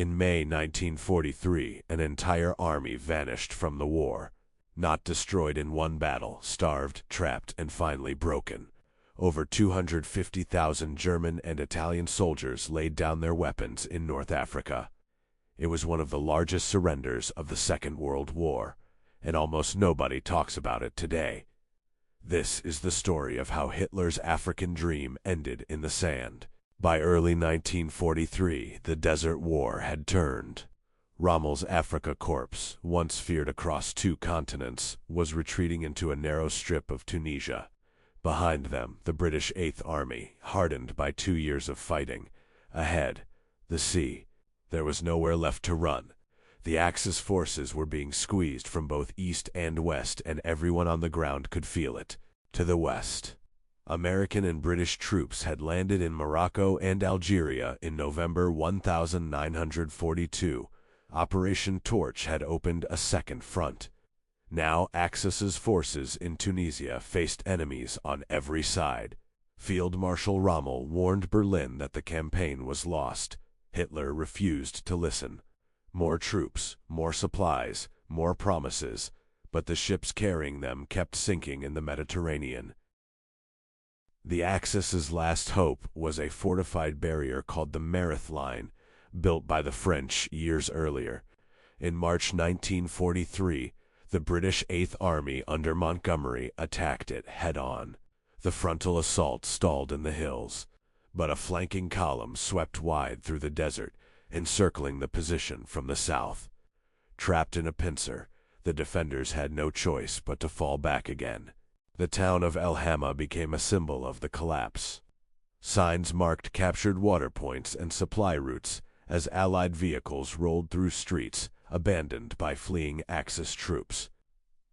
In May 1943, an entire army vanished from the war. Not destroyed in one battle, starved, trapped, and finally broken. Over 250,000 German and Italian soldiers laid down their weapons in North Africa. It was one of the largest surrenders of the Second World War, and almost nobody talks about it today. This is the story of how Hitler's African dream ended in the sand. By early 1943, the Desert War had turned. Rommel's Afrika Korps, once feared across 2 continents, was retreating into a narrow strip of Tunisia. Behind them, the British Eighth Army, hardened by 2 years of fighting. Ahead, the sea. There was nowhere left to run. The Axis forces were being squeezed from both east and west, and everyone on the ground could feel it. To the west, American and British troops had landed in Morocco and Algeria in November 1942. Operation Torch had opened a second front. Now Axis's forces in Tunisia faced enemies on every side. Field Marshal Rommel warned Berlin that the campaign was lost. Hitler refused to listen. More troops, more supplies, more promises, but the ships carrying them kept sinking in the Mediterranean. The Axis's last hope was a fortified barrier called the Mareth-Line, built by the French years earlier. In March 1943, the British Eighth Army under Montgomery attacked it head-on. The frontal assault stalled in the hills, but a flanking column swept wide through the desert, encircling the position from the south. Trapped in a pincer, the defenders had no choice but to fall back again. The town of El Hama became a symbol of the collapse. Signs marked captured water points and supply routes as Allied vehicles rolled through streets abandoned by fleeing Axis troops.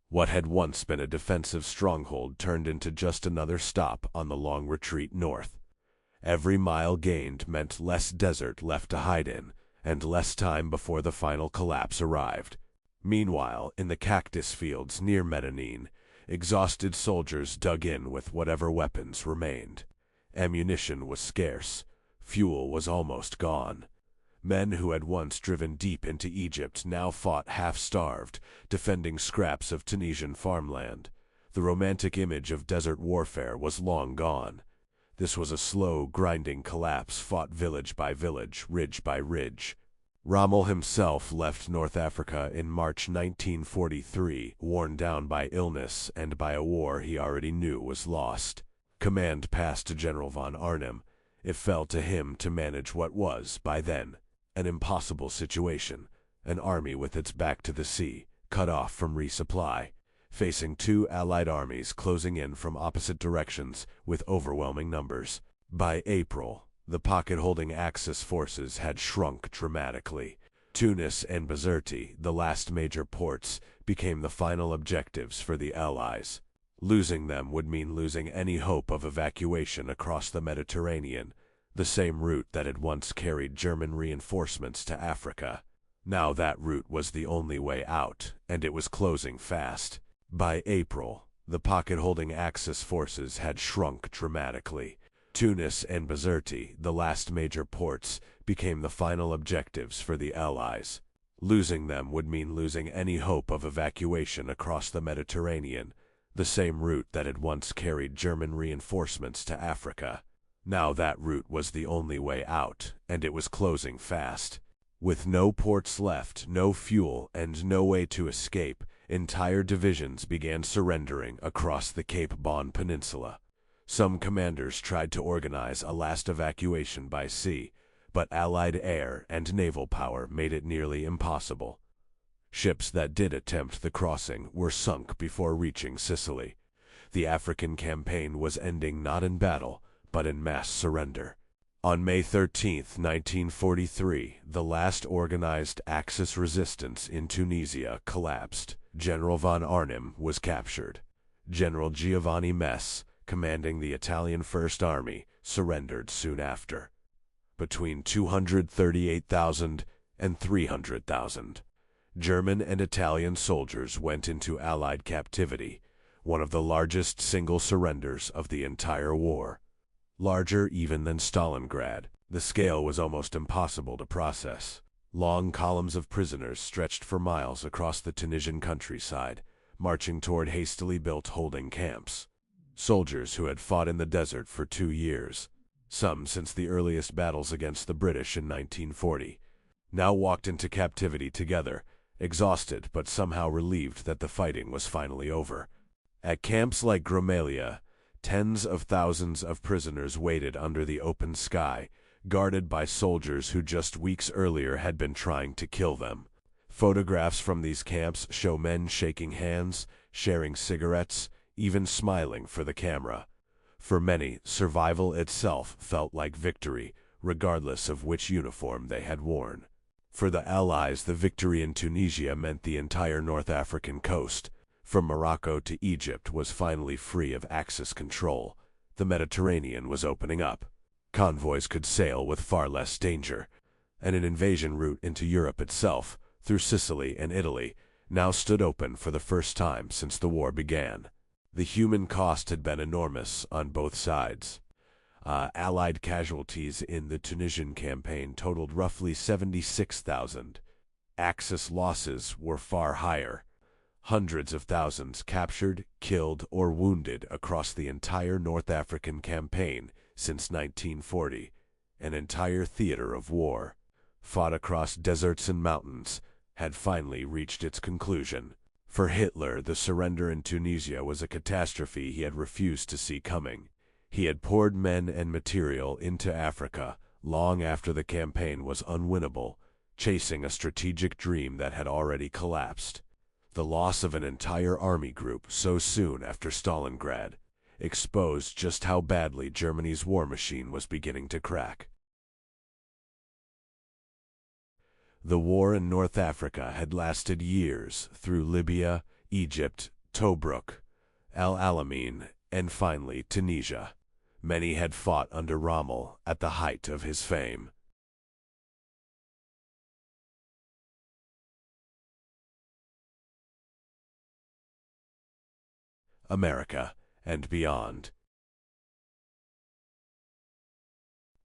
What had once been a defensive stronghold turned into just another stop on the long retreat north. Every mile gained meant less desert left to hide in, and less time before the final collapse arrived. Meanwhile, in the cactus fields near Medellin, exhausted soldiers dug in with whatever weapons remained. Ammunition was scarce. Fuel was almost gone. Men who had once driven deep into Egypt now fought half-starved, defending scraps of Tunisian farmland. The romantic image of desert warfare was long gone. This was a slow, grinding collapse fought village by village, ridge by ridge. Rommel himself left North Africa in March 1943, worn down by illness and by a war he already knew was lost. Command passed to General von Arnim. It fell to him to manage what was, by then, an impossible situation, an army with its back to the sea, cut off from resupply, facing 2 Allied armies closing in from opposite directions with overwhelming numbers. By April, the pocket-holding Axis forces had shrunk dramatically. Tunis and Bizerti, the last major ports, became the final objectives for the Allies. Losing them would mean losing any hope of evacuation across the Mediterranean, the same route that had once carried German reinforcements to Africa. Now that route was the only way out, and it was closing fast. By April, the pocket-holding Axis forces had shrunk dramatically. Tunis and Bizerti, the last major ports, became the final objectives for the Allies. Losing them would mean losing any hope of evacuation across the Mediterranean, the same route that had once carried German reinforcements to Africa. Now that route was the only way out, and it was closing fast. With no ports left, no fuel, and no way to escape, entire divisions began surrendering across the Cape Bon Peninsula. Some commanders tried to organize a last evacuation by sea, but Allied air and naval power made it nearly impossible. Ships that did attempt the crossing were sunk before reaching Sicily. The African campaign was ending not in battle, but in mass surrender. On May 13, 1943, the last organized Axis resistance in Tunisia collapsed. General von Arnim was captured. General Giovanni Mess, commanding the Italian First Army, surrendered soon after. Between 238,000 and 300,000 German and Italian soldiers went into Allied captivity, one of the largest single surrenders of the entire war. Larger even than Stalingrad, the scale was almost impossible to process. Long columns of prisoners stretched for miles across the Tunisian countryside, marching toward hastily built holding camps. Soldiers who had fought in the desert for 2 years, some since the earliest battles against the British in 1940, now walked into captivity together, exhausted but somehow relieved that the fighting was finally over. At camps like Gromalia, tens of thousands of prisoners waited under the open sky, guarded by soldiers who just weeks earlier had been trying to kill them. Photographs from these camps show men shaking hands, sharing cigarettes, even smiling for the camera. For many, survival itself felt like victory, regardless of which uniform they had worn. For the Allies, the victory in Tunisia meant the entire North African coast, from Morocco to Egypt, was finally free of Axis control. The Mediterranean was opening up. Convoys could sail with far less danger, and an invasion route into Europe itself, through Sicily and Italy, now stood open for the first time since the war began. The human cost had been enormous on both sides. Allied casualties in the Tunisian campaign totaled roughly 76,000. Axis losses were far higher. Hundreds of thousands captured, killed, or wounded across the entire North African campaign since 1940, an entire theater of war, fought across deserts and mountains, had finally reached its conclusion. For Hitler, the surrender in Tunisia was a catastrophe he had refused to see coming. He had poured men and material into Africa long after the campaign was unwinnable, chasing a strategic dream that had already collapsed. The loss of an entire army group so soon after Stalingrad exposed just how badly Germany's war machine was beginning to crack. The war in North Africa had lasted years, through Libya, Egypt, Tobruk, El Alamein, and finally Tunisia. Many had fought under Rommel at the height of his fame. America and beyond.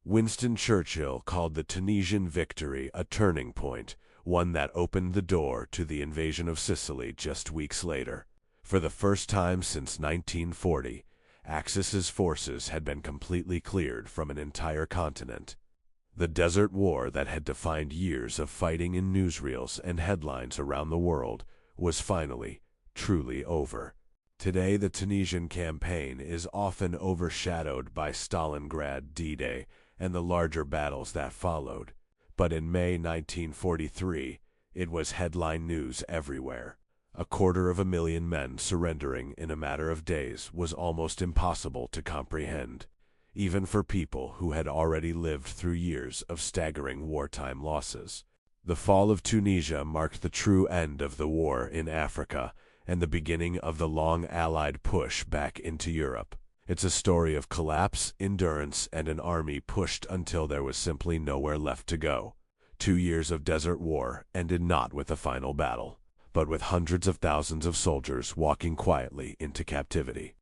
Winston Churchill called the Tunisian victory a turning point, one that opened the door to the invasion of Sicily just weeks later. For the first time since 1940, Axis's forces had been completely cleared from an entire continent. The desert war that had defined years of fighting in newsreels and headlines around the world was finally, truly over. Today, the Tunisian campaign is often overshadowed by Stalingrad, D-Day, and the larger battles that followed. But in May 1943, it was headline news everywhere. 250,000 men surrendering in a matter of days was almost impossible to comprehend, even for people who had already lived through years of staggering wartime losses. The fall of Tunisia marked the true end of the war in Africa, and the beginning of the long Allied push back into Europe. It's a story of collapse, endurance, and an army pushed until there was simply nowhere left to go. 2 years of desert war ended not with a final battle, but with hundreds of thousands of soldiers walking quietly into captivity.